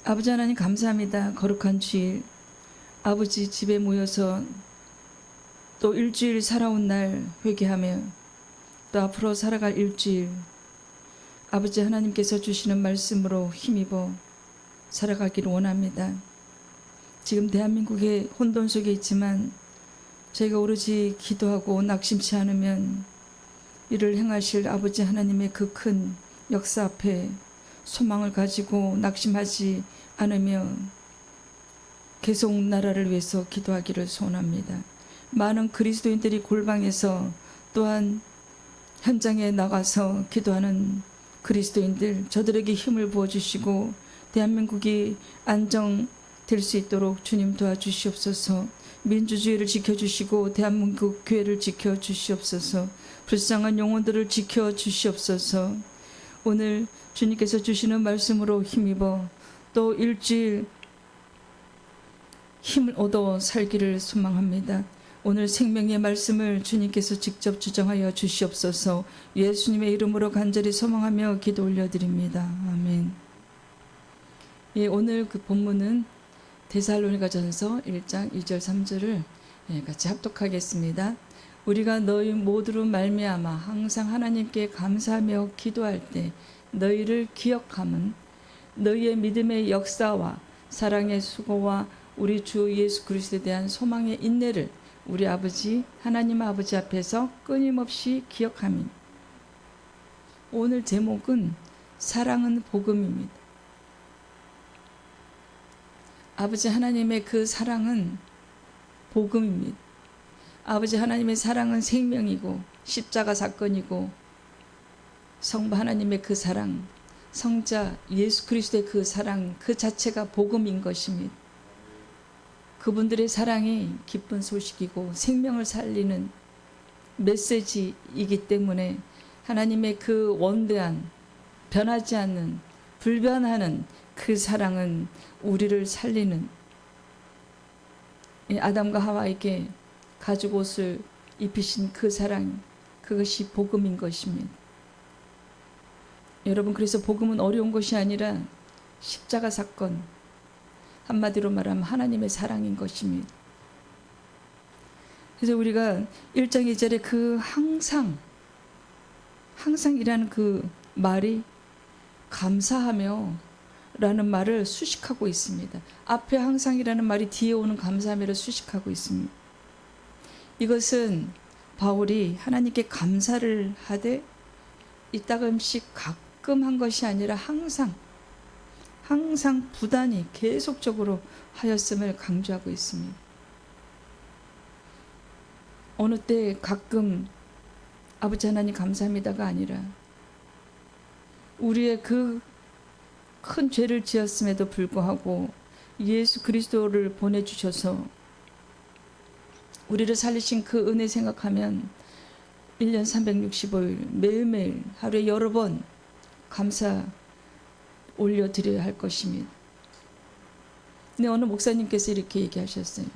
아버지 하나님 감사합니다. 거룩한 주일 아버지 집에 모여서 또 일주일 살아온 날 회개하며 또 앞으로 살아갈 일주일 아버지 하나님께서 주시는 말씀으로 힘입어 살아가기를 원합니다. 지금 대한민국의 혼돈 속에 있지만 저희가 오로지 기도하고 낙심치 않으면 이를 행하실 아버지 하나님의 그 큰 역사 앞에 소망을 가지고 낙심하지 않으며 계속 나라를 위해서 기도하기를 소원합니다. 많은 그리스도인들이 골방에서 또한 현장에 나가서 기도하는 그리스도인들, 저들에게 힘을 부어주시고 대한민국이 안정될 수 있도록 주님 도와주시옵소서. 민주주의를 지켜주시고 대한민국 교회를 지켜주시옵소서. 불쌍한 영혼들을 지켜주시옵소서. 오늘 주님께서 주시는 말씀으로 힘입어 또 일주일 힘을 얻어 살기를 소망합니다. 오늘 생명의 말씀을 주님께서 직접 주정하여 주시옵소서. 예수님의 이름으로 간절히 소망하며 기도 올려드립니다. 아멘. 예, 오늘 그 본문은 데살로니가전서 1장 2절 3절을 같이 합독하겠습니다. 우리가 너희 모두로 말미암아 항상 하나님께 감사하며 기도할 때 너희를 기억함은 너희의 믿음의 역사와 사랑의 수고와 우리 주 예수 그리스도에 대한 소망의 인내를 우리 아버지 하나님 아버지 앞에서 끊임없이 기억함이. 오늘 제목은 사랑은 복음입니다. 아버지 하나님의 그 사랑은 복음입니다. 아버지 하나님의 사랑은 생명이고 십자가 사건이고 성부 하나님의 그 사랑, 성자 예수 그리스도의 그 사랑 그 자체가 복음인 것입니다. 그분들의 사랑이 기쁜 소식이고 생명을 살리는 메시지이기 때문에 하나님의 그 원대한 변하지 않는 불변하는 그 사랑은 우리를 살리는, 아담과 하와에게 가죽 옷을 입히신 그 사랑, 그것이 복음인 것입니다. 여러분, 그래서 복음은 어려운 것이 아니라 십자가 사건, 한마디로 말하면 하나님의 사랑인 것입니다. 그래서 우리가 1장 2절에 그 항상이라는 그 말이 감사하며 라는 말을 수식하고 있습니다. 앞에 항상이라는 말이 뒤에 오는 감사하며를 수식하고 있습니다. 이것은 바울이 하나님께 감사를 하되 이따금씩 가끔 한 것이 아니라 항상 부단히 계속적으로 하였음을 강조하고 있습니다. 어느 때 가끔 아버지 하나님 감사합니다가 아니라 우리의 그 큰 죄를 지었음에도 불구하고 예수 그리스도를 보내주셔서 우리를 살리신 그 은혜 생각하면 1년 365일 매일매일 하루에 여러 번 감사 올려드려야 할 것입니다. 근데 어느 목사님께서 이렇게 얘기하셨어요.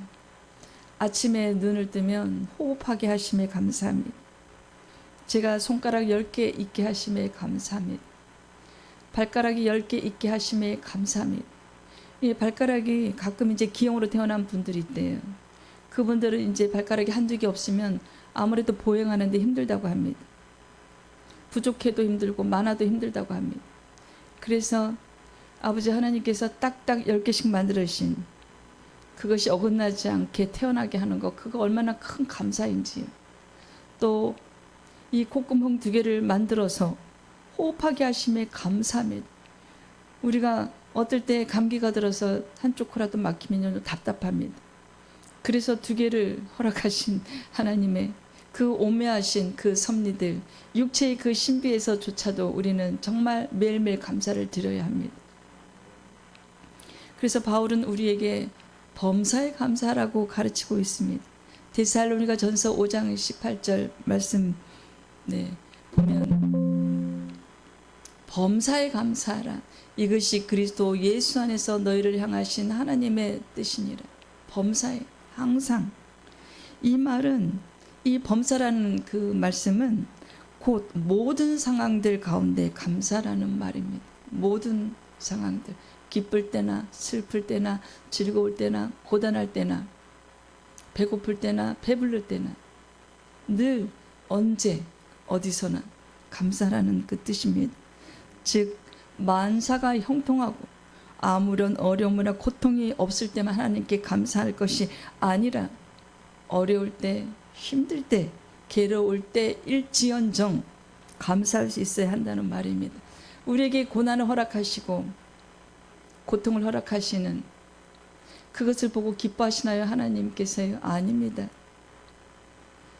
아침에 눈을 뜨면 호흡하게 하심에 감사합니다. 제가 손가락 10개 있게 하심에 감사합니다. 발가락이 10개 있게 하심에 감사합니다. 이 발가락이 가끔 이제 기형으로 태어난 분들이 있대요. 그분들은 이제 발가락이 한두 개 없으면 아무래도 보행하는데 힘들다고 합니다. 부족해도 힘들고 많아도 힘들다고 합니다. 그래서 아버지 하나님께서 딱딱 10개씩 만들으신 그것이 어긋나지 않게 태어나게 하는 것, 그거 얼마나 큰 감사인지요. 또 이 콧구멍 2개를 만들어서 호흡하게 하심에 감사합니다. 우리가 어떨 때 감기가 들어서 한쪽 코라도 막히면 답답합니다. 그래서 2개를 허락하신 하나님의 그 오묘하신 그 섭리들, 육체의 그 신비에서조차도 우리는 정말 매일매일 감사를 드려야 합니다. 그래서 바울은 우리에게 범사에 감사하라고 가르치고 있습니다. 데살로니가 전서 5장 18절 말씀 보면 범사에 감사하라. 이것이 그리스도 예수 안에서 너희를 향하신 하나님의 뜻이니라. 범사에 항상. 이 말은, 이 범사라는 그 말씀은 곧 모든 상황들 가운데 감사라는 말입니다. 모든 상황들. 기쁠 때나 슬플 때나 즐거울 때나 고단할 때나 배고플 때나 배부를 때나 늘 언제 어디서나 감사라는 그 뜻입니다. 즉 만사가 형통하고 아무런 어려움이나 고통이 없을 때만 하나님께 감사할 것이 아니라 어려울 때, 힘들 때, 괴로울 때 일지언정 감사할 수 있어야 한다는 말입니다. 우리에게 고난을 허락하시고 고통을 허락하시는 그것을 보고 기뻐하시나요? 하나님께서요? 아닙니다.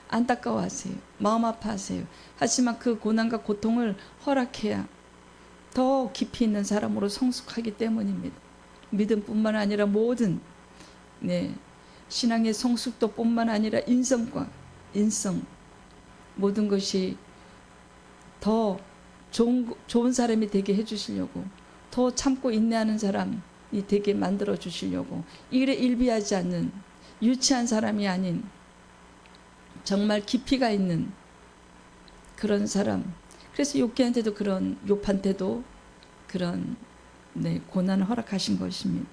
안타까워하세요. 마음 아파하세요. 하지만 그 고난과 고통을 허락해야 더 깊이 있는 사람으로 성숙하기 때문입니다. 믿음뿐만 아니라 모든 신앙의 성숙도뿐만 아니라 인성과 인성 모든 것이 더 좋은 사람이 되게 해주시려고 더 참고 인내하는 사람이 되게 만들어 주시려고 일에 일비하지 않는 유치한 사람이 아닌 정말 깊이가 있는 그런 사람. 그래서 욥기한테도 그런 욥한테도 그런 고난을 허락하신 것입니다.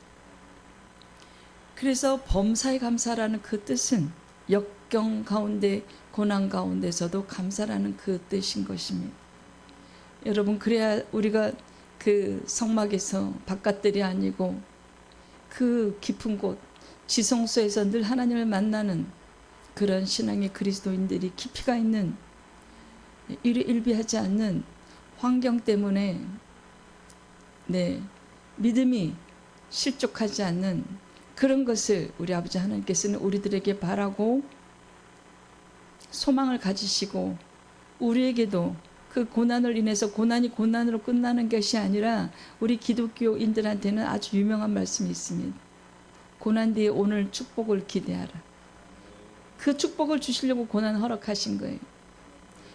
그래서 범사에 감사라는 그 뜻은 역경 가운데 고난 가운데서도 감사라는 그 뜻인 것입니다. 여러분 그래야 우리가 그 성막에서 바깥들이 아니고 그 깊은 곳 지성소에서 늘 하나님을 만나는 그런 신앙의 그리스도인들이 깊이가 있는 일에 일비하지 않는 환경 때문에 믿음이 실족하지 않는 그런 것을 우리 아버지 하나님께서는 우리들에게 바라고 소망을 가지시고 우리에게도 그 고난을 인해서 고난이 고난으로 끝나는 것이 아니라 우리 기독교인들한테는 아주 유명한 말씀이 있습니다. 고난 뒤에 오늘 축복을 기대하라. 그 축복을 주시려고 고난 허락하신 거예요.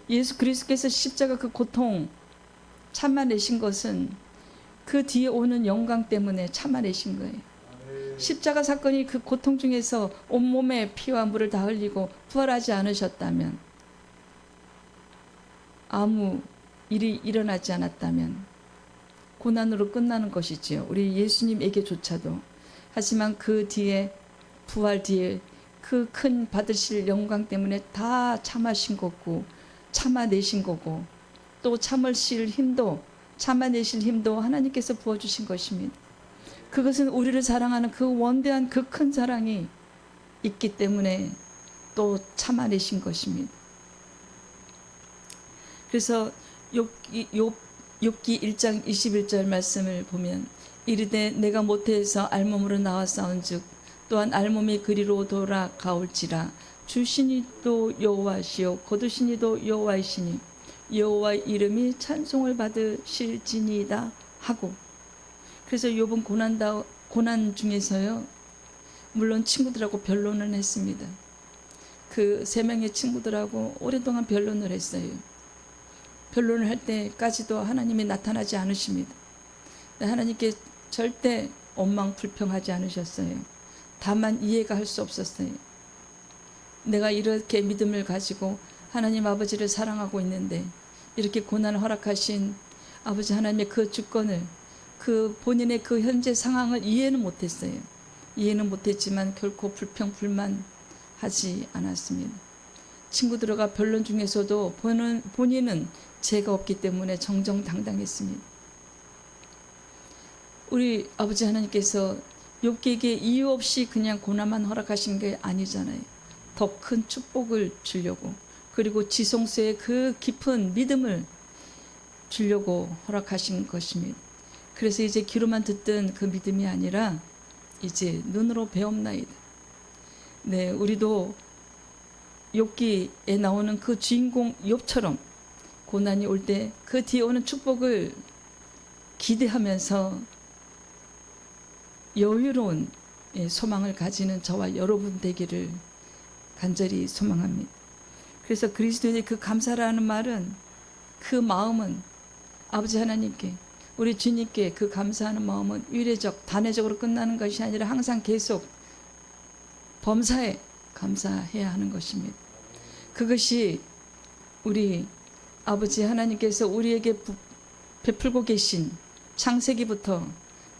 예수 그리스도께서 십자가 그 고통 참아내신 것은 그 뒤에 오는 영광 때문에 참아내신 거예요. 십자가 사건이 그 고통 중에서 온몸에 피와 물을 다 흘리고 부활하지 않으셨다면 아무 일이 일어나지 않았다면 고난으로 끝나는 것이지요. 우리 예수님에게조차도. 하지만 그 뒤에 부활 뒤에 그 큰 받으실 영광 때문에 다 참아신 거고 참아내신 거고 또 참으실 힘도 참아내실 힘도 하나님께서 부어주신 것입니다. 그것은 우리를 사랑하는 그 원대한 그 큰 사랑이 있기 때문에 또 참아내신 것입니다. 그래서 욥기 1장 21절 말씀을 보면 이르되 내가 모태에서 알몸으로 나와 싸운즉 또한 알몸이 그리로 돌아가올지라 주신이도 여호와시요 거두신이도 여호와이시니 여호와의 이름이 찬송을 받으실지니이다 하고. 그래서 욥은 고난 중에서요 물론 친구들하고 변론을 했습니다. 그 3명의 친구들하고 오랫동안 변론을 했어요. 변론을 할 때까지도 하나님이 나타나지 않으십니다. 하나님께 절대 원망 불평하지 않으셨어요. 다만 이해가 할 수 없었어요. 내가 이렇게 믿음을 가지고 하나님 아버지를 사랑하고 있는데 이렇게 고난을 허락하신 아버지 하나님의 그 주권을 그 본인의 그 현재 상황을 이해는 못했어요. 이해는 못했지만 결코 불평 불만하지 않았습니다. 친구들과 변론 중에서도 본인은 죄가 없기 때문에 정정당당했습니다. 우리 아버지 하나님께서 욥기에게 이유 없이 그냥 고난만 허락하신 게 아니잖아요. 더 큰 축복을 주려고 그리고 지성소의 그 깊은 믿음을 주려고 허락하신 것입니다. 그래서 이제 귀로만 듣던 그 믿음이 아니라 이제 눈으로 배움나이다. 우리도 욥기에 나오는 그 주인공 욥처럼 고난이 올 때 그 뒤에 오는 축복을 기대하면서 여유로운 소망을 가지는 저와 여러분 되기를 간절히 소망합니다. 그래서 그리스도인의 그 감사라는 말은 그 마음은 아버지 하나님께 우리 주님께 그 감사하는 마음은 의례적 단회적으로 끝나는 것이 아니라 항상 계속 범사에 감사해야 하는 것입니다. 그것이 우리 아버지 하나님께서 우리에게 베풀고 계신 창세기부터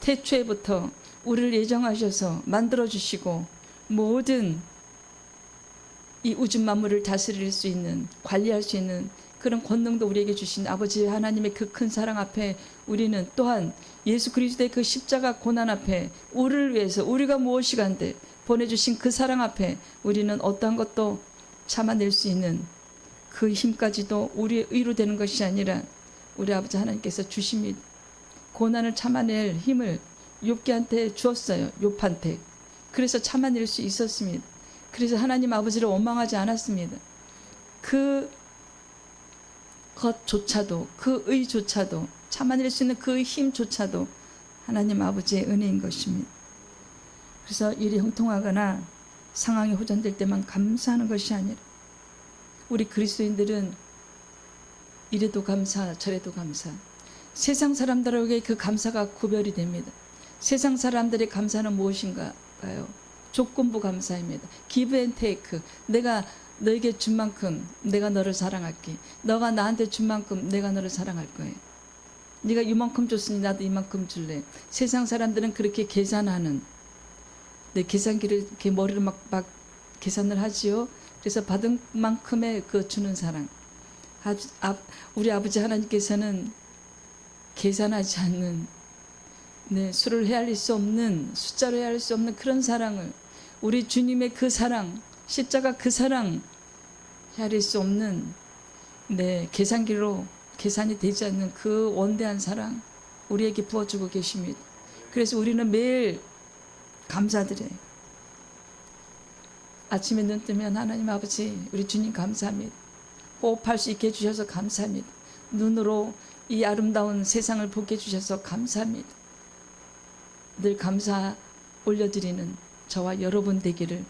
태초에부터 우리를 예정하셔서 만들어주시고 모든 이 우주 만물을 다스릴 수 있는, 관리할 수 있는 그런 권능도 우리에게 주신 아버지 하나님의 그 큰 사랑 앞에 우리는 또한 예수 그리스도의 그 십자가 고난 앞에 우리를 위해서 우리가 무엇이간데 보내주신 그 사랑 앞에 우리는 어떠한 것도 참아낼 수 있는 그 힘까지도 우리의 의로 되는 것이 아니라 우리 아버지 하나님께서 주십니다. 고난을 참아낼 힘을 욥기한테 주었어요. 욥한테. 그래서 참아낼 수 있었습니다. 그래서 하나님 아버지를 원망하지 않았습니다. 그 것조차도, 그 의조차도, 참아낼 수 있는 그 힘조차도 하나님 아버지의 은혜인 것입니다. 그래서 일이 형통하거나 상황이 호전될 때만 감사하는 것이 아니라 우리 그리스도인들은 이래도 감사, 저래도 감사. 세상 사람들에게 그 감사가 구별이 됩니다. 세상 사람들의 감사는 무엇인가요? 조건부 감사입니다. give and take. 내가 너에게 준 만큼 내가 너를 사랑할게. 너가 나한테 준 만큼 내가 너를 사랑할 거예요. 네가 이만큼 줬으니 나도 이만큼 줄래. 세상 사람들은 그렇게 계산하는, 내 계산기를 이렇게 머리를 막 계산을 하지요. 그래서 받은 만큼의 그 주는 사랑. 우리 아버지 하나님께서는 계산하지 않는, 수를 헤아릴 수 없는, 숫자로 헤아릴 수 없는 그런 사랑을, 우리 주님의 그 사랑, 십자가 그 사랑, 헤아릴 수 없는, 계산기로 계산이 되지 않는 그 원대한 사랑 우리에게 부어주고 계십니다. 그래서 우리는 매일 감사드려요. 아침에 눈 뜨면 하나님 아버지, 우리 주님 감사합니다. 호흡할 수 있게 해주셔서 감사합니다. 눈으로 이 아름다운 세상을 보게 해주셔서 감사합니다. 늘 감사 올려드리는 저와 여러분 되기를,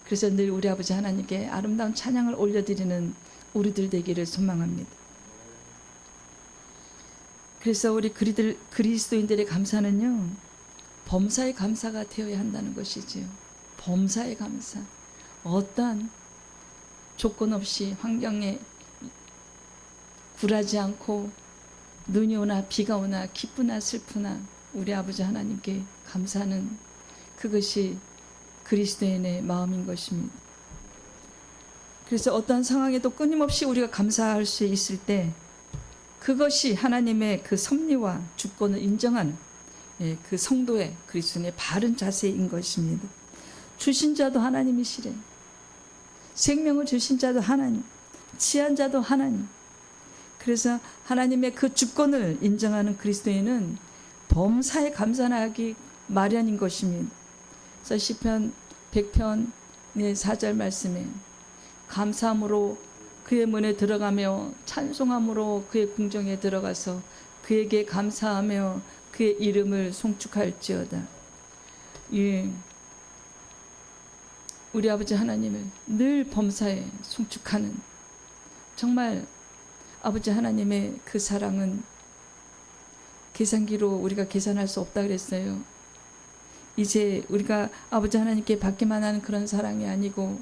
그래서 늘 우리 아버지 하나님께 아름다운 찬양을 올려드리는 우리들 되기를 소망합니다. 그래서 우리 그리스도인들의 감사는요, 범사의 감사가 되어야 한다는 것이지요. 범사의 감사. 어떠한 조건 없이 환경에 굴하지 않고 눈이 오나 비가 오나 기쁘나 슬프나 우리 아버지 하나님께 감사하는 그것이 그리스도인의 마음인 것입니다. 그래서 어떠한 상황에도 끊임없이 우리가 감사할 수 있을 때 그것이 하나님의 그 섭리와 주권을 인정한 그 성도의 그리스도인의 바른 자세인 것입니다. 주신 자도 하나님이시래. 생명을 주신 자도 하나님, 취한 자도 하나님. 그래서 하나님의 그 주권을 인정하는 그리스도인은 범사에 감사하기 마련인 것입니다. 그래서 시편 100편 4절 말씀에 감사함으로 그의 문에 들어가며 찬송함으로 그의 궁정에 들어가서 그에게 감사하며 그의 이름을 송축할지어다. 예, 우리 아버지 하나님을 늘 범사에 송축하는, 정말 아버지 하나님의 그 사랑은 계산기로 우리가 계산할 수 없다 그랬어요. 이제 우리가 아버지 하나님께 받기만 하는 그런 사랑이 아니고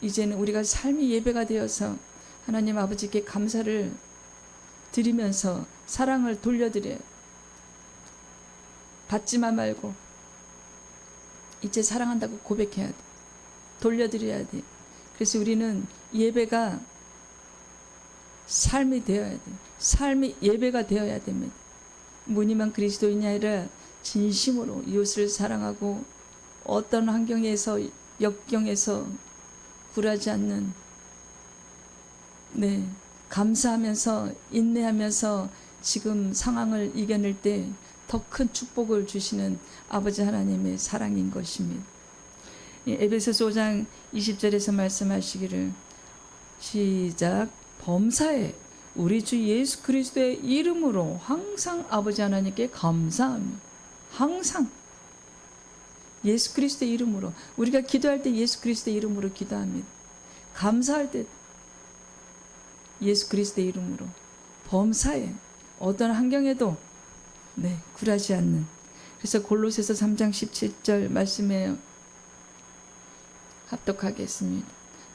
이제는 우리가 삶이 예배가 되어서 하나님 아버지께 감사를 드리면서 사랑을 돌려드려요. 받지만 말고 이제 사랑한다고 고백해야 돼. 돌려드려야 돼. 그래서 우리는 예배가 삶이 되어야 돼. 삶이 예배가 되어야 됩니다. 무늬만 그리스도인이 아니라 진심으로 이웃을 사랑하고 어떤 환경에서 역경에서 굴하지 않는, 감사하면서 인내하면서 지금 상황을 이겨낼 때 더 큰 축복을 주시는 아버지 하나님의 사랑인 것입니다. 에베소서 5장 20절에서 말씀하시기를 시작. 범사에 우리 주 예수 그리스도의 이름으로 항상 아버지 하나님께 감사하며, 항상 예수 그리스도의 이름으로, 우리가 기도할 때 예수 그리스도의 이름으로 기도합니다. 감사할 때 예수 그리스도의 이름으로, 범사에 어떤 환경에도 굴하지 않는. 그래서 골로새서 3장 17절 말씀에 합독하겠습니다.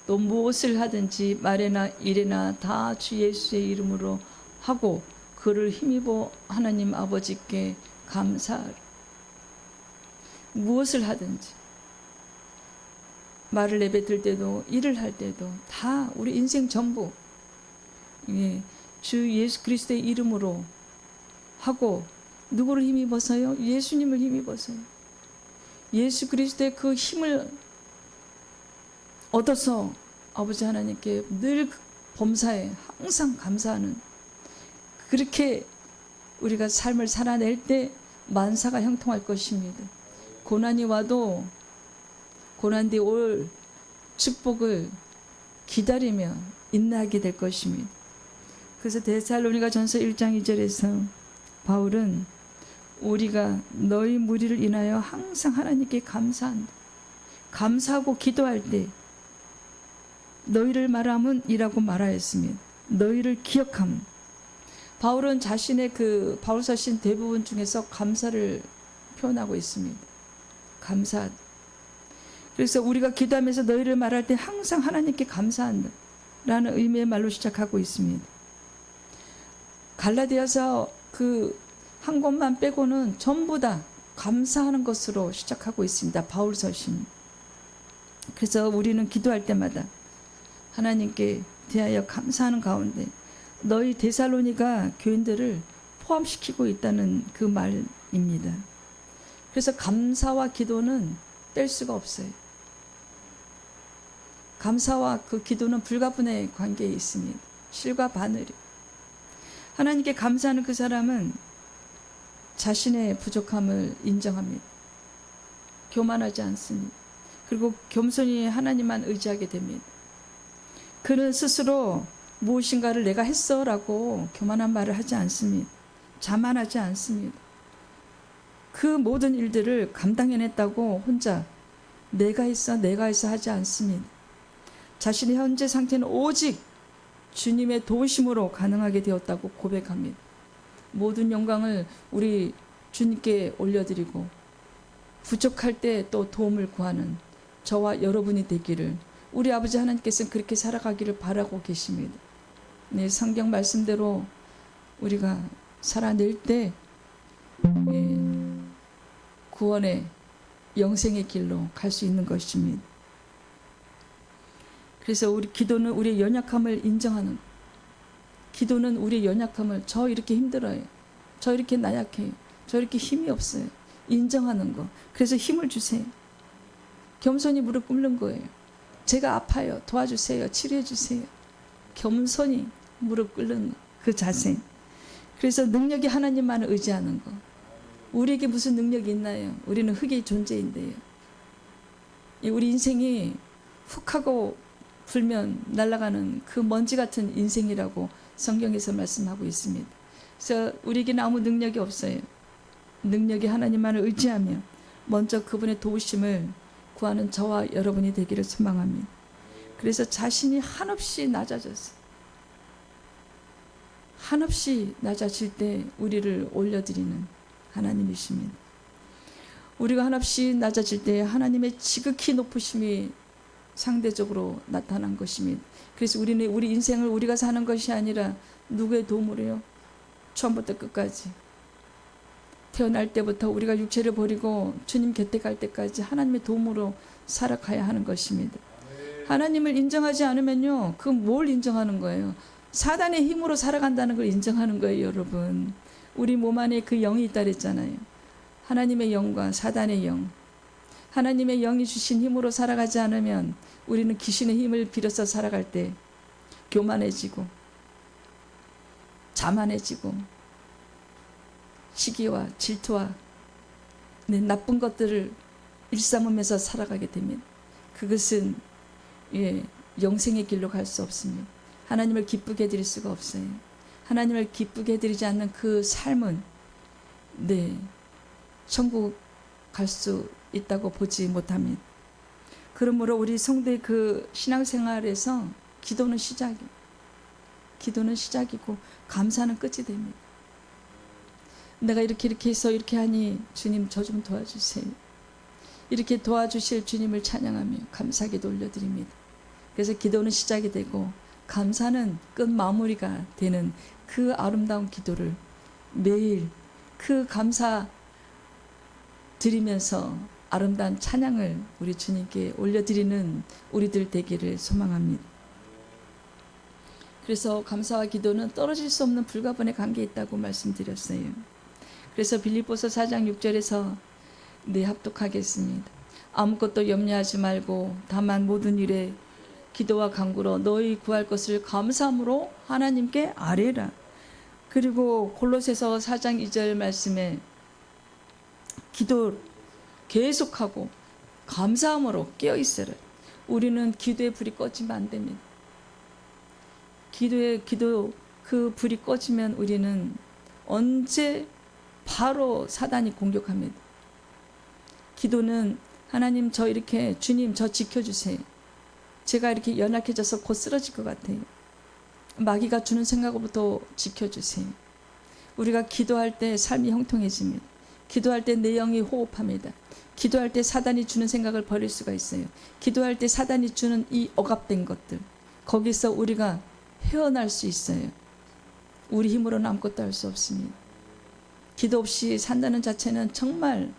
또 무엇을 하든지 말에나 일에나 다 주 예수의 이름으로 하고 그를 힘입어 하나님 아버지께 감사하라. 무엇을 하든지, 말을 내뱉을 때도 일을 할 때도 다 우리 인생 전부 주 예수 그리스도의 이름으로 하고, 누구를 힘입어서요? 예수님을 힘입어서요. 예수 그리스도의 그 힘을 얻어서 아버지 하나님께 늘 범사에 항상 감사하는, 그렇게 우리가 삶을 살아낼 때 만사가 형통할 것입니다. 고난이 와도 고난 뒤에 올 축복을 기다리며 인내하게 될 것입니다. 그래서 데살로니가 전서 1장 2절에서 바울은 우리가 너희 무리를 인하여 항상 하나님께 감사한다. 감사하고 기도할 때 너희를 말함은 이라고 말하였습니다. 너희를 기억함. 바울은 자신의 그 바울서신 대부분 중에서 감사를 표현하고 있습니다. 감사. 그래서 우리가 기도하면서 너희를 말할 때 항상 하나님께 감사한다 라는 의미의 말로 시작하고 있습니다. 갈라디아서 그 한 권만 빼고는 전부 다 감사하는 것으로 시작하고 있습니다. 바울서신. 그래서 우리는 기도할 때마다 하나님께 대하여 감사하는 가운데 너희 데살로니가 교인들을 포함시키고 있다는 그 말입니다. 그래서 감사와 기도는 뗄 수가 없어요. 감사와 그 기도는 불가분의 관계에 있습니다. 실과 바늘이. 하나님께 감사하는 그 사람은 자신의 부족함을 인정합니다. 교만하지 않습니다. 그리고 겸손히 하나님만 의지하게 됩니다. 그는 스스로 무엇인가를 내가 했어 라고 교만한 말을 하지 않습니다. 자만하지 않습니다. 그 모든 일들을 감당해냈다고 혼자 내가 했어 하지 않습니다. 자신의 현재 상태는 오직 주님의 도우심으로 가능하게 되었다고 고백합니다. 모든 영광을 우리 주님께 올려드리고 부족할 때 또 도움을 구하는 저와 여러분이 되기를, 우리 아버지 하나님께서는 그렇게 살아가기를 바라고 계십니다. 네, 성경 말씀대로 우리가 살아낼 때 구원의 영생의 길로 갈 수 있는 것입니다. 그래서 우리 기도는 우리의 연약함을 인정하는, 기도는 우리의 연약함을, 저 이렇게 힘들어요, 저 이렇게 나약해요, 저 이렇게 힘이 없어요, 인정하는 거. 그래서 힘을 주세요. 겸손히 무릎 꿇는 거예요. 제가 아파요, 도와주세요, 치료해 주세요. 겸손히 무릎 꿇는 그 자세. 그래서 능력이 하나님만을 의지하는 거. 우리에게 무슨 능력이 있나요? 우리는 흙의 존재인데요. 우리 인생이 훅 하고 불면 날아가는 그 먼지 같은 인생이라고 성경에서 말씀하고 있습니다. 그래서 우리에게는 아무 능력이 없어요. 능력이 하나님만을 의지하며 먼저 그분의 도우심을 구하는 저와 여러분이 되기를 소망합니다. 그래서 자신이 한없이 낮아졌어요. 한없이 낮아질 때 우리를 올려드리는 하나님이십니다. 우리가 한없이 낮아질 때 하나님의 지극히 높으심이 상대적으로 나타난 것입니다. 그래서 우리는 우리 인생을 우리가 사는 것이 아니라 누구의 도움으로요? 처음부터 끝까지, 태어날 때부터 우리가 육체를 버리고 주님 곁에 갈 때까지 하나님의 도움으로 살아가야 하는 것입니다. 하나님을 인정하지 않으면요, 그 뭘 인정하는 거예요? 사단의 힘으로 살아간다는 걸 인정하는 거예요. 여러분, 우리 몸 안에 그 영이 있다 그랬잖아요. 하나님의 영과 사단의 영, 하나님의 영이 주신 힘으로 살아가지 않으면 우리는 귀신의 힘을 빌어서 살아갈 때 교만해지고 자만해지고 시기와 질투와 나쁜 것들을 일삼으면서 살아가게 됩니다. 그것은 영생의 길로 갈 수 없습니다. 하나님을 기쁘게 해드릴 수가 없어요. 하나님을 기쁘게 해드리지 않는 그 삶은 천국 갈 수 있다고 보지 못합니다. 그러므로 우리 성도의 그 신앙생활에서 기도는 시작이고 감사는 끝이 됩니다. 내가 이렇게 해서 이렇게 하니 주님 저 좀 도와주세요. 이렇게 도와주실 주님을 찬양하며 감사기도 올려드립니다. 그래서 기도는 시작이 되고 감사는 끝 마무리가 되는 그 아름다운 기도를 매일 그 감사 드리면서 아름다운 찬양을 우리 주님께 올려드리는 우리들 되기를 소망합니다. 그래서 감사와 기도는 떨어질 수 없는 불가분의 관계에 있다고 말씀드렸어요. 그래서 빌립보서 4장 6절에서 네, 합독하겠습니다. 아무것도 염려하지 말고 다만 모든 일에 기도와 간구로 너희 구할 것을 감사함으로 하나님께 아뢰라. 그리고 골로새서 4장 2절 말씀에 기도 계속하고 감사함으로 깨어있으라. 우리는 기도의 불이 꺼지면 안 됩니다. 기도 그 불이 꺼지면 우리는 언제 바로 사단이 공격합니다. 기도는 하나님 저 이렇게 주님 저 지켜주세요. 제가 이렇게 연약해져서 곧 쓰러질 것 같아요. 마귀가 주는 생각으로부터 지켜주세요. 우리가 기도할 때 삶이 형통해집니다. 기도할 때 내 영이 호흡합니다. 기도할 때 사단이 주는 생각을 버릴 수가 있어요. 기도할 때 사단이 주는 이 억압된 것들, 거기서 우리가 헤어날 수 있어요. 우리 힘으로는 아무것도 할 수 없습니다. 기도 없이 산다는 자체는 정말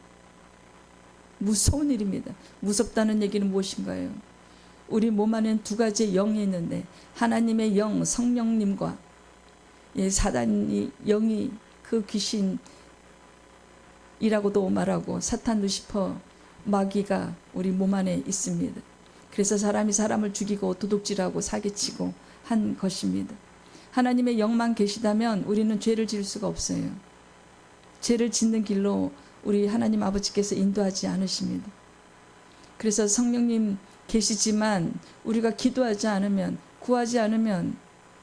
무서운 일입니다. 무섭다는 얘기는 무엇인가요? 우리 몸 안에는 두 가지의 영이 있는데 하나님의 영, 성령님과 사단이 영이 그 귀신이라고도 말하고 사탄 루시퍼 마귀가 우리 몸 안에 있습니다. 그래서 사람이 사람을 죽이고 도둑질하고 사기치고 한 것입니다. 하나님의 영만 계시다면 우리는 죄를 지을 수가 없어요. 죄를 짓는 길로 우리 하나님 아버지께서 인도하지 않으십니다. 그래서 성령님 계시지만 우리가 기도하지 않으면, 구하지 않으면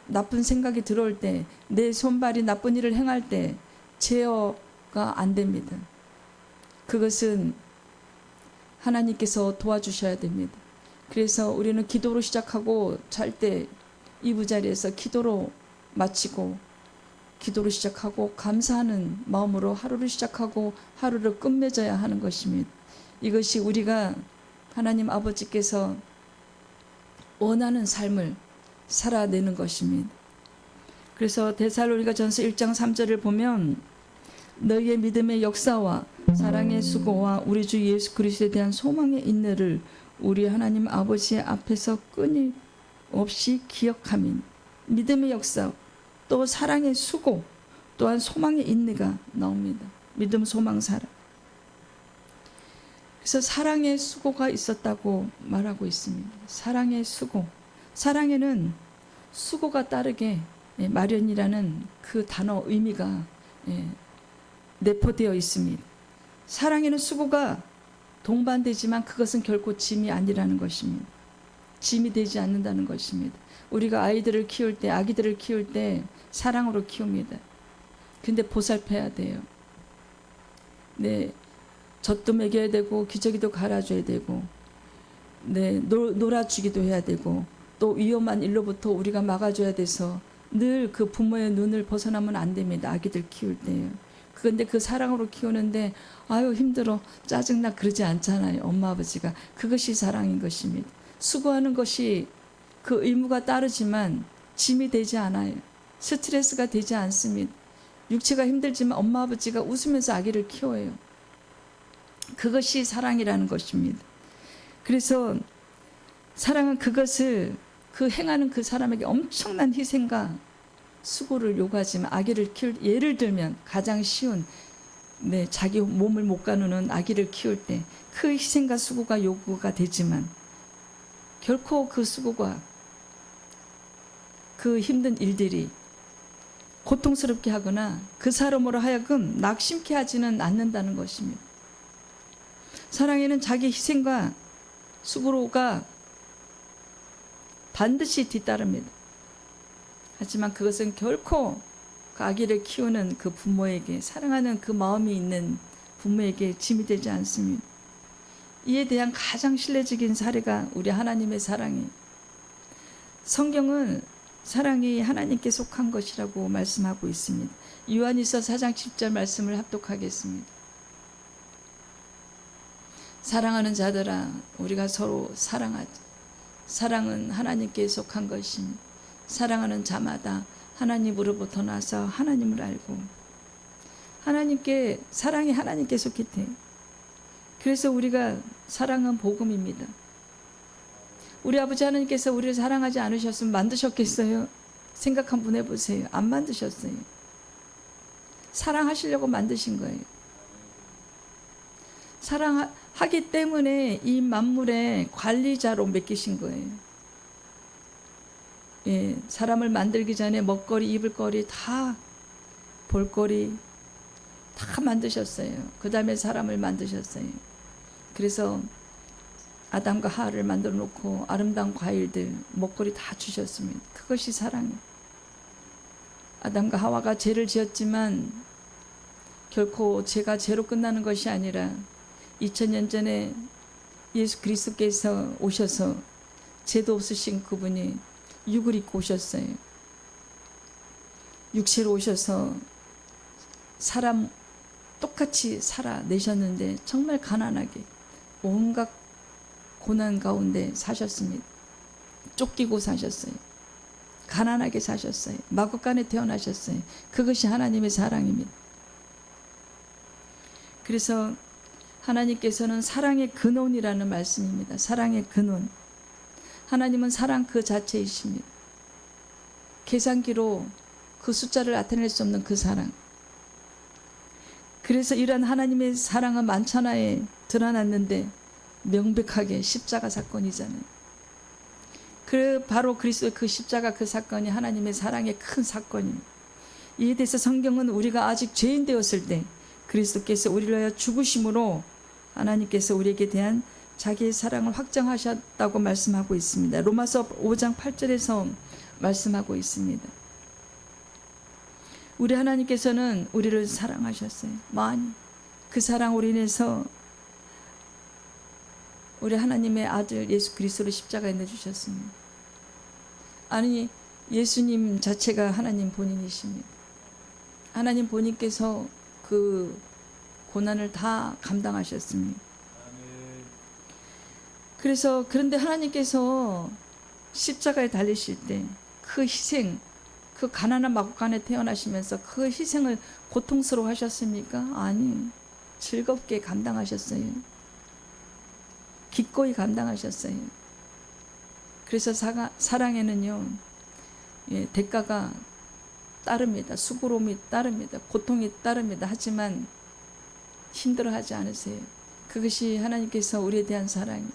나쁜 생각이 들어올 때, 내 손발이 나쁜 일을 행할 때 제어가 안 됩니다. 그것은 하나님께서 도와주셔야 됩니다. 그래서 우리는 기도로 시작하고 잘 때 이부자리에서 기도로 마치고 기도로 시작하고 감사하는 마음으로 하루를 시작하고 하루를 끝맺어야 하는 것입니다. 이것이 우리가 하나님 아버지께서 원하는 삶을 살아내는 것입니다. 그래서 데살로니가전서 1장 3절을 보면 너희의 믿음의 역사와 사랑의 수고와 우리 주 예수 그리스도에 대한 소망의 인내를 우리 하나님 아버지의 앞에서 끊임없이 기억하민. 믿음의 역사 또 사랑의 수고 또한 소망의 인내가 나옵니다. 믿음, 소망, 사랑. 그래서 사랑의 수고가 있었다고 말하고 있습니다. 사랑의 수고. 사랑에는 수고가 따르게 마련이라는 그 단어 의미가 내포되어 있습니다. 사랑에는 수고가 동반되지만 그것은 결코 짐이 아니라는 것입니다. 짐이 되지 않는다는 것입니다. 우리가 아이들을 키울 때, 아기들을 키울 때 사랑으로 키웁니다. 근데 보살펴야 돼요. 네, 젖도 먹여야 되고 기저귀도 갈아줘야 되고, 네, 놀아주기도 해야 되고, 또 위험한 일로부터 우리가 막아줘야 돼서 늘 그 부모의 눈을 벗어나면 안 됩니다. 아기들 키울 때요. 그런데 그 사랑으로 키우는데 아유 힘들어 짜증나 그러지 않잖아요. 엄마 아버지가. 그것이 사랑인 것입니다. 수고하는 것이 그 의무가 따르지만 짐이 되지 않아요. 스트레스가 되지 않습니다. 육체가 힘들지만 엄마 아버지가 웃으면서 아기를 키워요. 그것이 사랑이라는 것입니다. 그래서 사랑은 그것을 그 행하는 그 사람에게 엄청난 희생과 수고를 요구하지만 아기를 키울 예를 들면 가장 쉬운 자기 몸을 못 가누는 아기를 키울 때 그 희생과 수고가 요구가 되지만 결코 그 수고가 그 힘든 일들이 고통스럽게 하거나 그 사람으로 하여금 낙심케 하지는 않는다는 것입니다. 사랑에는 자기 희생과 수고가 반드시 뒤따릅니다. 하지만 그것은 결코 그 아기를 키우는 그 부모에게, 사랑하는 그 마음이 있는 부모에게 짐이 되지 않습니다. 이에 대한 가장 신뢰적인 사례가 우리 하나님의 사랑이에요. 성경은 사랑이 하나님께 속한 것이라고 말씀하고 있습니다. 요한일서 4장 10절 말씀을 합독하겠습니다. 사랑하는 자들아 우리가 서로 사랑하자. 사랑은 하나님께 속한 것입니다. 사랑하는 자마다 하나님으로부터 나서 하나님을 알고 사랑이 하나님께 속히 돼. 그래서 우리가 사랑은 복음입니다. 우리 아버지 하나님께서 우리를 사랑하지 않으셨으면 만드셨겠어요? 생각 한번 해보세요. 안 만드셨어요. 사랑하시려고 만드신 거예요. 사랑하기 때문에 이 만물의 관리자로 맡기신 거예요. 예, 사람을 만들기 전에 먹거리, 입을 거리, 다 볼거리 다 만드셨어요. 그 다음에 사람을 만드셨어요. 그래서 아담과 하와를 만들어 놓고 아름다운 과일들, 먹거리 다 주셨습니다. 그것이 사랑이에요. 아담과 하와가 죄를 지었지만 결코 죄가 죄로 끝나는 것이 아니라 2000년 전에 예수 그리스도께서 오셔서 죄도 없으신 그분이 육을 입고 오셨어요. 육체로 오셔서 사람 똑같이 살아내셨는데 정말 가난하게 온갖 고난 가운데 사셨습니다. 쫓기고 사셨어요. 가난하게 사셨어요. 마구간에 태어나셨어요. 그것이 하나님의 사랑입니다. 그래서 하나님께서는 사랑의 근원이라는 말씀입니다. 사랑의 근원. 하나님은 사랑 그 자체이십니다. 계산기로 그 숫자를 나타낼 수 없는 그 사랑. 그래서 이런 하나님의 사랑은 만천하에 드러났는데 명백하게 십자가 사건이잖아요. 바로 그리스도의 그 십자가 그 사건이 하나님의 사랑의 큰 사건입니다. 이에 대해서 성경은 우리가 아직 죄인 되었을 때 그리스도께서 우리를 위하여 죽으심으로 하나님께서 우리에게 대한 자기의 사랑을 확정하셨다고 말씀하고 있습니다. 로마서 5장 8절에서 말씀하고 있습니다. 우리 하나님께서는 우리를 사랑하셨어요. 많이. 그 사랑으로 인해서 우리 하나님의 아들 예수 그리스도를 십자가에 내주셨습니다. 아니, 예수님 자체가 하나님 본인이십니다. 하나님 본인께서 그 고난을 다 감당하셨습니다. 그래서 그런데 하나님께서 십자가에 달리실 때 그 희생, 그 가난한 마구간에 태어나시면서 그 희생을 고통스러워 하셨습니까? 아니, 즐겁게 감당하셨어요. 기꺼이 감당하셨어요. 그래서 사랑에는요, 예, 대가가 따릅니다. 수고로움이 따릅니다. 고통이 따릅니다. 하지만 힘들어하지 않으세요. 그것이 하나님께서 우리에 대한 사랑이에요.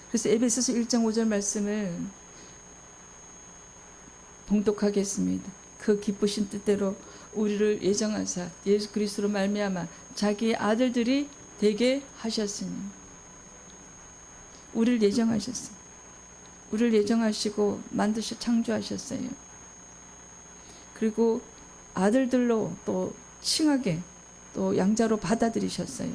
그래서 에베소서 1장 5절 말씀을 봉독하겠습니다. 그 기쁘신 뜻대로 우리를 예정하사 예수 그리스도로 말미암아 자기의 아들들이 되게 하셨으니. 우리를 예정하셨어요. 우리를 예정하시고 만드셔 창조하셨어요. 그리고 아들들로 또 칭하게 또 양자로 받아들이셨어요.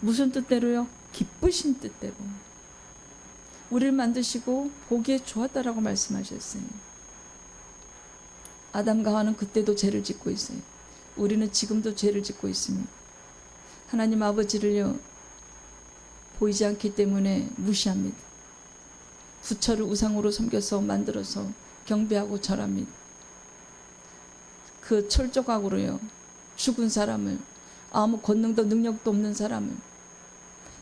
무슨 뜻대로요? 기쁘신 뜻대로. 우리를 만드시고 보기에 좋았다라고 말씀하셨어요. 아담과 하와는 그때도 죄를 짓고 있어요. 우리는 지금도 죄를 짓고 있습니다. 하나님 아버지를요, 보이지 않기 때문에 무시합니다. 부처를 우상으로 섬겨서 만들어서 경배하고 절합니다. 그 철조각으로요, 죽은 사람을, 아무 권능도 능력도 없는 사람을,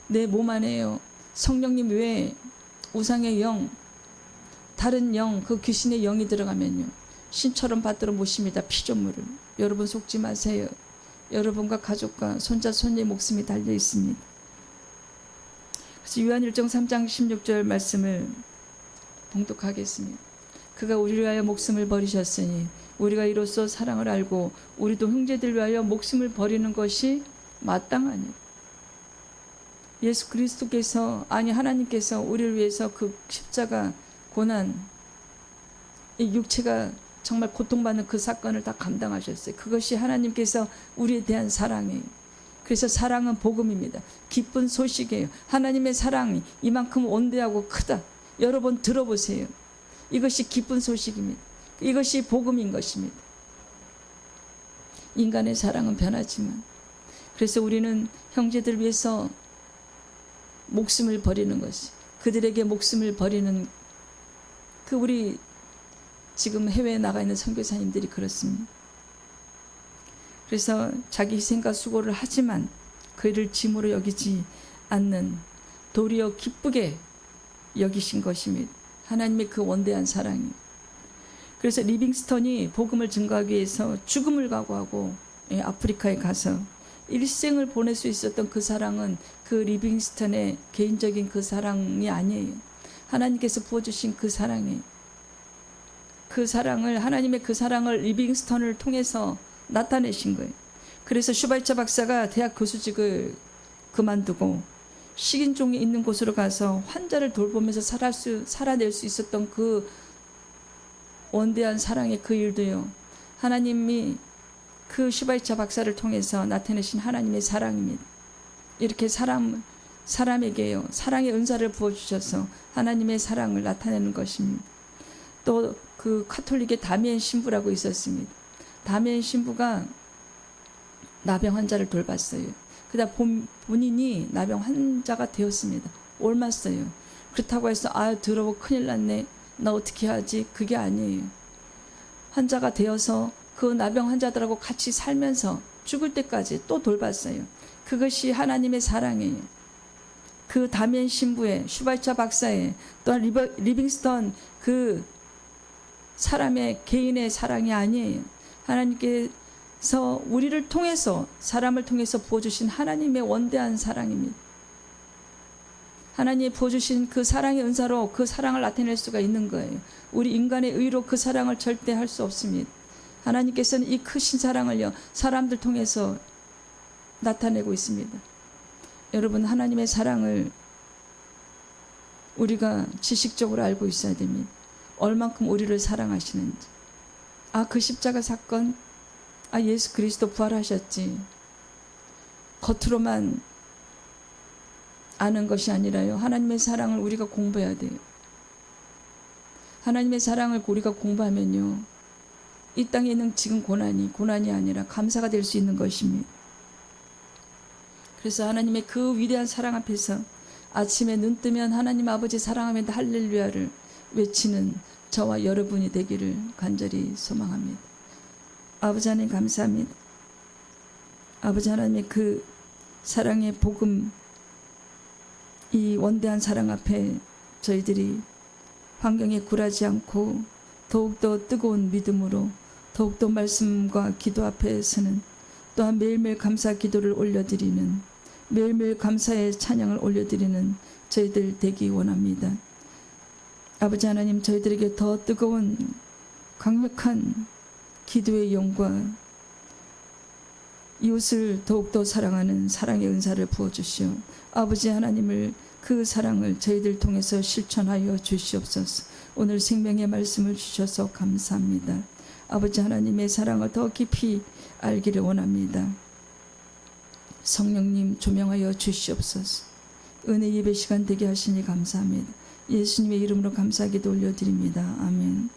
내 몸 안에요, 성령님 외에 우상의 영, 다른 영, 그 귀신의 영이 들어가면요, 신처럼 받들어 모십니다. 피조물을. 여러분 속지 마세요. 여러분과 가족과 손자 손녀의 목숨이 달려 있습니다. 그래서 요한 1장 3장 16절 말씀을 봉독하겠습니다. 그가 우리를 위하여 목숨을 버리셨으니 우리가 이로써 사랑을 알고 우리도 형제들 위하여 목숨을 버리는 것이 마땅하니. 예수 그리스도께서, 아니 하나님께서 우리를 위해서 그 십자가 고난, 이 육체가 정말 고통받는 그 사건을 다 감당하셨어요. 그것이 하나님께서 우리에 대한 사랑이에요. 그래서 사랑은 복음입니다. 기쁜 소식이에요. 하나님의 사랑이 이만큼 원대하고 크다. 여러분 들어보세요. 이것이 기쁜 소식입니다. 이것이 복음인 것입니다. 인간의 사랑은 변하지만, 그래서 우리는 형제들 위해서 목숨을 버리는 것이, 그들에게 목숨을 버리는, 그 우리 지금 해외에 나가 있는 선교사님들이 그렇습니다. 그래서 자기 희생과 수고를 하지만 그 일을 짐으로 여기지 않는, 도리어 기쁘게 여기신 것입니다. 하나님의 그 원대한 사랑이. 그래서 리빙스턴이 복음을 증거하기 위해서 죽음을 각오하고 아프리카에 가서 일생을 보낼 수 있었던 그 사랑은 그 리빙스턴의 개인적인 그 사랑이 아니에요. 하나님께서 부어주신 그 사랑이에요. 그 사랑을, 하나님의 그 사랑을 리빙스턴을 통해서 나타내신 거예요. 그래서 슈바이처 박사가 대학 교수직을 그만두고 식인종이 있는 곳으로 가서 환자를 돌보면서 살아낼 수 있었던 그 원대한 사랑의 그 일도요, 하나님이 그 슈바이처 박사를 통해서 나타내신 하나님의 사랑입니다. 이렇게 사람에게요, 사랑의 은사를 부어주셔서 하나님의 사랑을 나타내는 것입니다. 또 그 카톨릭의 다미엔 신부라고 있었습니다. 다미엔 신부가 나병 환자를 돌봤어요. 그러다 본인이 나병 환자가 되었습니다. 옮았어요. 그렇다고 해서 더러워 큰일 났네, 나 어떻게 하지? 그게 아니에요. 환자가 되어서 그 나병 환자들하고 같이 살면서 죽을 때까지 또 돌봤어요. 그것이 하나님의 사랑이에요. 그 다미엔 신부의, 슈바이처 박사의, 또한 리빙스턴 그 사람의 개인의 사랑이 아니에요. 하나님께서 우리를 통해서, 사람을 통해서 부어주신 하나님의 원대한 사랑입니다. 하나님이 부어주신 그 사랑의 은사로 그 사랑을 나타낼 수가 있는 거예요. 우리 인간의 의로 그 사랑을 절대 할 수 없습니다. 하나님께서는 이 크신 사랑을요, 사람들 통해서 나타내고 있습니다. 여러분, 하나님의 사랑을 우리가 지식적으로 알고 있어야 됩니다. 얼만큼 우리를 사랑하시는지. 그 십자가 사건, 예수 그리스도 부활하셨지, 겉으로만 아는 것이 아니라요, 하나님의 사랑을 우리가 공부해야 돼요. 하나님의 사랑을 우리가 공부하면요, 이 땅에 있는 지금 고난이 아니라 감사가 될 수 있는 것입니다. 그래서 하나님의 그 위대한 사랑 앞에서 아침에 눈 뜨면 하나님 아버지 사랑합니다 할렐루야를 외치는 저와 여러분이 되기를 간절히 소망합니다. 아버지 하나님 감사합니다. 아버지 하나님의 그 사랑의 복음, 이 원대한 사랑 앞에 저희들이 환경에 굴하지 않고 더욱더 뜨거운 믿음으로, 더욱더 말씀과 기도 앞에 서는, 또한 매일매일 감사 기도를 올려드리는, 매일매일 감사의 찬양을 올려드리는 저희들 되기 원합니다. 아버지 하나님, 저희들에게 더 뜨거운 강력한 기도의 영과 이웃을 더욱더 사랑하는 사랑의 은사를 부어주시오. 아버지 하나님을, 그 사랑을 저희들 통해서 실천하여 주시옵소서. 오늘 생명의 말씀을 주셔서 감사합니다. 아버지 하나님의 사랑을 더 깊이 알기를 원합니다. 성령님 조명하여 주시옵소서. 은혜 예배 시간 되게 하시니 감사합니다. 예수님의 이름으로 감사기도 올려드립니다. 아멘.